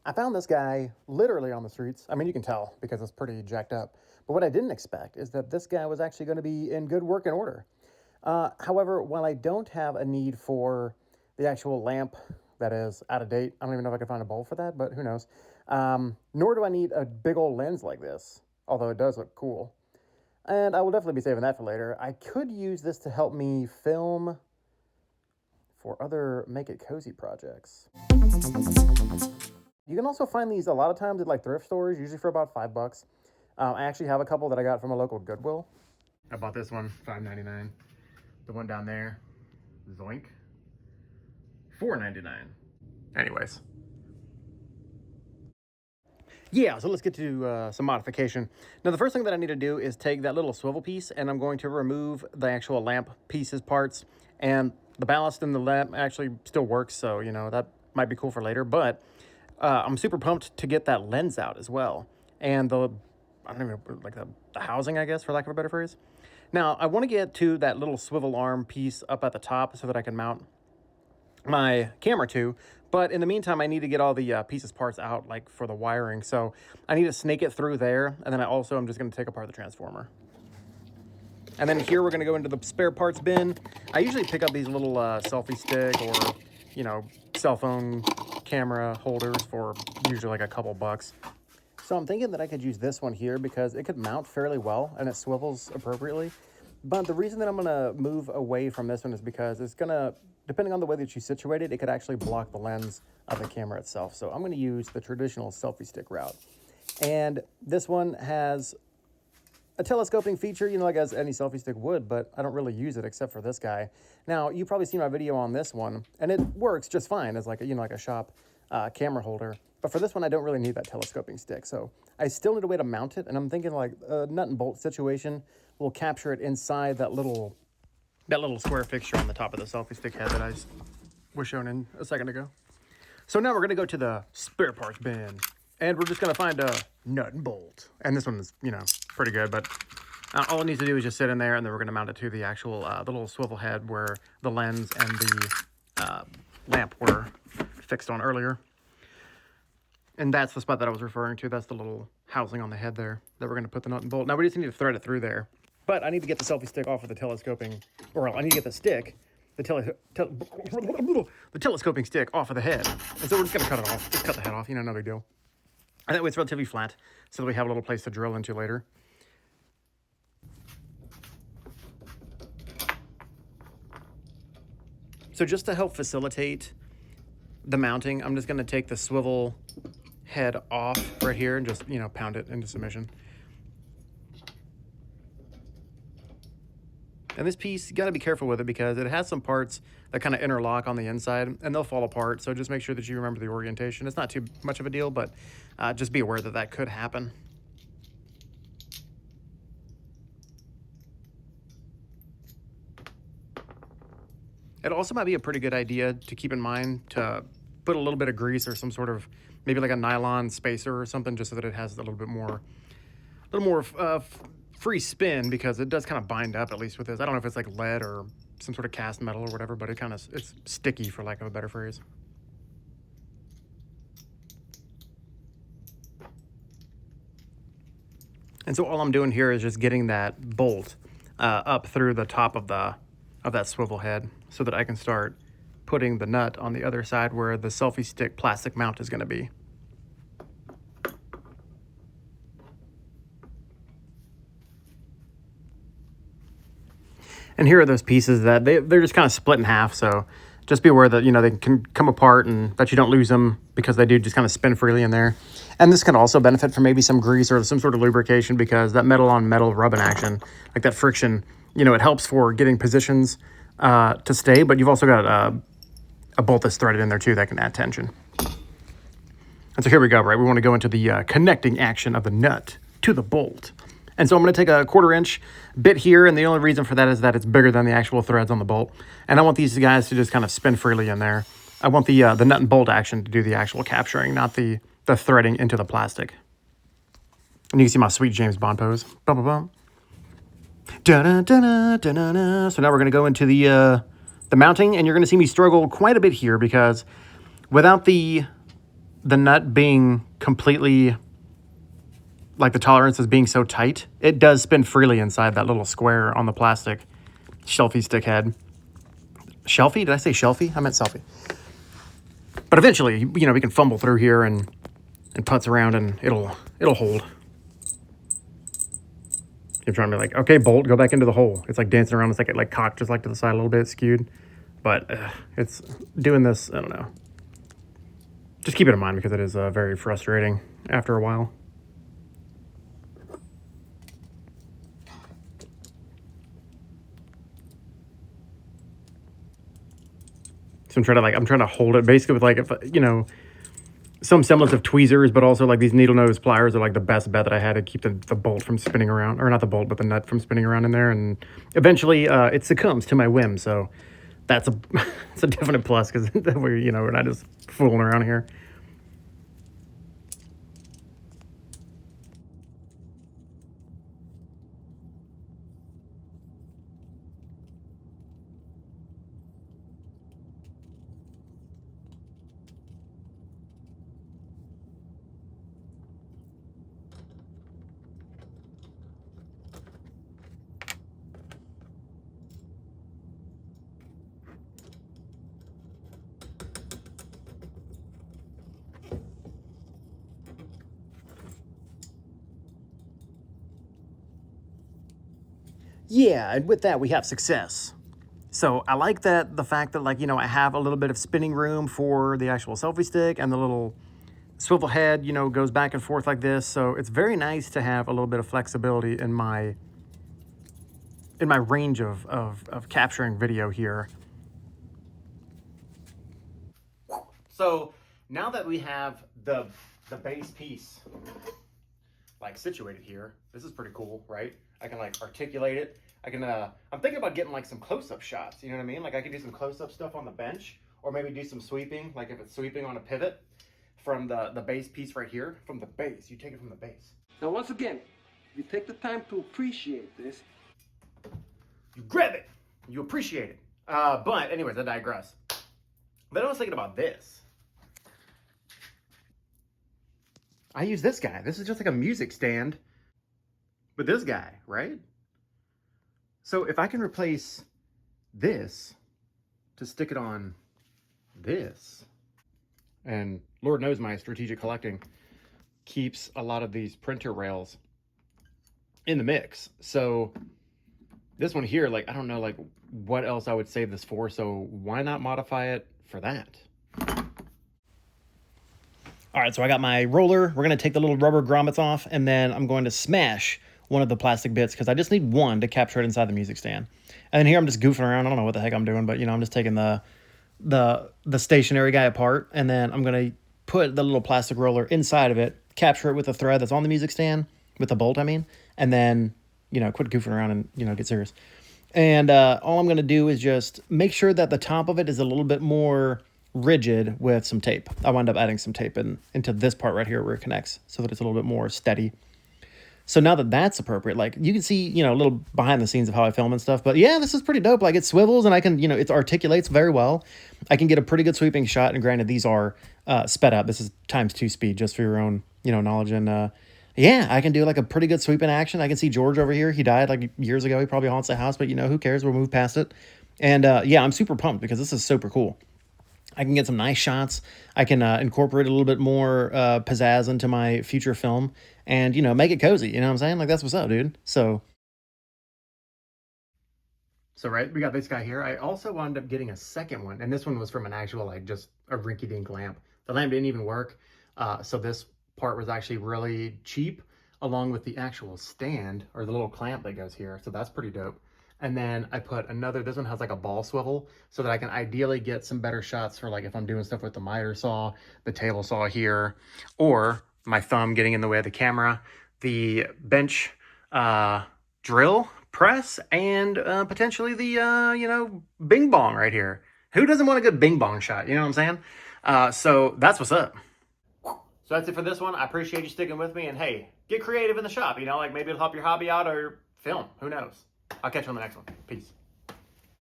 I found this guy literally on the streets. I mean, you can tell because it's pretty jacked up. But what I didn't expect is that this guy was actually going to be in good working order. However, while I don't have a need for the actual lamp that is out of date, I don't even know if I can find a bulb for that, but who knows. Nor do I need a big old lens like this, although it does look cool. And I will definitely be saving that for later. I could use this to help me film for other Make It Cozy projects. You can also find these a lot of times at like thrift stores, usually for about $5. I actually have a couple that I got from a local Goodwill. I bought this one, $5.99. The one down there, zoink, $4.99. Anyways. Yeah, so let's get to some modification. Now, the first thing that I need to do is take that little swivel piece, and I'm going to remove the actual lamp pieces parts. And the ballast in the lamp actually still works, so, you know, that might be cool for later. But I'm super pumped to get that lens out as well. And I don't even, like the housing, I guess, for lack of a better phrase. Now, I want to get to that little swivel arm piece up at the top so that I can mount my camera to, but in the meantime, I need to get all the pieces parts out, like for the wiring, so I need to snake it through there, and then I'm just going to take apart the transformer. And then here we're going to go into the spare parts bin. I usually pick up these little selfie stick or, you know, cell phone camera holders for usually like a couple bucks. So I'm thinking that I could use this one here because it could mount fairly well and it swivels appropriately. But the reason that I'm going to move away from this one is because it's going to, depending on the way that you situate it, it could actually block the lens of the camera itself. So I'm going to use the traditional selfie stick route. And this one has a telescoping feature, you know, like as any selfie stick would, but I don't really use it except for this guy. Now, you've probably seen my video on this one, and it works just fine as like a, you know, like a shop camera holder. But for this one, I don't really need that telescoping stick. So I still need a way to mount it, and I'm thinking like a nut and bolt situation will capture it inside that little square fixture on the top of the selfie stick head that I was shown in a second ago. So now we're going to go to the spare parts bin, and we're just going to find a nut and bolt. And this one is, you know, pretty good, but all it needs to do is just sit in there, and then we're going to mount it to the actual, the little swivel head where the lens and the lamp were fixed on earlier. And that's the spot that I was referring to. That's the little housing on the head there that we're going to put the nut and bolt. Now we just need to thread it through there. But I need to get the selfie stick off of the telescoping, or I need to get the stick, the telescoping stick off of the head. And so we're just going to cut it off. Just cut the head off, you know, no big deal. And that way it's relatively flat, so that we have a little place to drill into later. So just to help facilitate the mounting, I'm just going to take the swivel head off right here and just, you know, pound it into submission. And this piece, you got to be careful with it because it has some parts that kind of interlock on the inside and they'll fall apart. So just make sure that you remember the orientation. It's not too much of a deal, but just be aware that that could happen. It also might be a pretty good idea to keep in mind to put a little bit of grease or some sort of, maybe like a nylon spacer or something, just so that it has a little more free spin, because it does kind of bind up, at least with this. I don't know if it's like lead or some sort of cast metal or whatever, but it's sticky, for lack of a better phrase. And so all I'm doing here is just getting that bolt up through the top of that swivel head so that I can start putting the nut on the other side where the selfie stick plastic mount is going to be. And here are those pieces that they're just kind of split in half, so just be aware that, you know, they can come apart and that you don't lose them, because they do just kind of spin freely in there. And this can also benefit from maybe some grease or some sort of lubrication, because that metal on metal rubbing action, like that friction, you know, it helps for getting positions to stay, but you've also got a bolt that's threaded in there too that can add tension. And so here we go, right? We want to go into the connecting action of the nut to the bolt. And so I'm going to take a 1/4 inch bit here, and the only reason for that is that it's bigger than the actual threads on the bolt. And I want these guys to just kind of spin freely in there. I want the nut and bolt action to do the actual capturing, not the threading into the plastic. And you can see my sweet James Bond pose. Bum, bum, bum. Da-da, da-da, da-da-da. So now we're going to go into the mounting, and you're going to see me struggle quite a bit here, because without the the nut being completely, like the tolerance is being so tight, it does spin freely inside that little square on the plastic shelfie stick head. Shelfie? Did I say shelfie? I meant selfie. But eventually, you know, we can fumble through here and putz around and it'll hold. You're trying to be like, okay, bolt, go back into the hole. It's like dancing around. It's like cocked just like to the side a little bit, skewed. But it's doing this, I don't know. Just keep it in mind because it is very frustrating after a while. So I'm trying to hold it basically with like, if, you know, some semblance of tweezers, but also like these needle nose pliers are like the best bet that I had to keep the bolt from spinning around, or not the bolt, but the nut from spinning around in there. And eventually it succumbs to my whim. So that's it's a definite plus because we're, you know, we're not just fooling around here. Yeah, and with that, we have success. So I like that, the fact that, like, you know, I have a little bit of spinning room for the actual selfie stick, and the little swivel head, you know, goes back and forth like this. So it's very nice to have a little bit of flexibility in my range of capturing video here. So now that we have the base piece like situated here, this is pretty cool, right? I can like articulate it. I can, I'm thinking about getting like some close-up shots, you know what I mean? Like I could do some close-up stuff on the bench, or maybe do some sweeping, like if it's sweeping on a pivot from the base piece right here, from the base. You take it from the base. Now once again, if you take the time to appreciate this, you grab it, you appreciate it. But anyways, I digress. Then I was thinking about this. I use this guy. This is just like a music stand, but this guy, right? So if I can replace this to stick it on this, and Lord knows my strategic collecting keeps a lot of these printer rails in the mix. So this one here, like, I don't know like what else I would save this for, so why not modify it for that? All right, so I got my roller. We're gonna take the little rubber grommets off, and then I'm going to smash one of the plastic bits because I just need one to capture it inside the music stand. And then here I'm just goofing around. I don't know what the heck I'm doing, but you know, I'm just taking the stationary guy apart, and then I'm gonna put the little plastic roller inside of it, capture it with the thread that's on the music stand, with the bolt, I mean, and then, you know, quit goofing around and, you know, get serious. And all I'm gonna do is just make sure that the top of it is a little bit more rigid with some tape. I wind up adding some tape into this part right here where it connects so that it's a little bit more steady. So now that that's appropriate, like you can see, you know, a little behind the scenes of how I film and stuff, but yeah, this is pretty dope. Like it swivels and I can, you know, it articulates very well. I can get a pretty good sweeping shot. And granted, these are sped up. This is ×2 speed just for your own, you know, knowledge. And yeah, I can do like a pretty good sweeping action. I can see George over here. He died like years ago. He probably haunts the house, but you know, who cares? We'll move past it. And yeah, I'm super pumped because this is super cool. I can get some nice shots. I can incorporate a little bit more pizzazz into my future film and, you know, make it cozy. You know what I'm saying? Like, that's what's up, dude. So, right, we got this guy here. I also wound up getting a second one, and this one was from an actual, like, just a rinky-dink lamp. The lamp didn't even work, so this part was actually really cheap, along with the actual stand, or the little clamp that goes here. So that's pretty dope. And then I put another, this one has like a ball swivel so that I can ideally get some better shots for like if I'm doing stuff with the miter saw, the table saw here, or my thumb getting in the way of the camera, the bench drill press, and potentially the, you know, bing bong right here. Who doesn't want a good bing bong shot? You know what I'm saying? So that's what's up. So that's it for this one. I appreciate you sticking with me, and hey, get creative in the shop, you know, like maybe it'll help your hobby out or film, who knows? I'll catch you on the next one. Peace.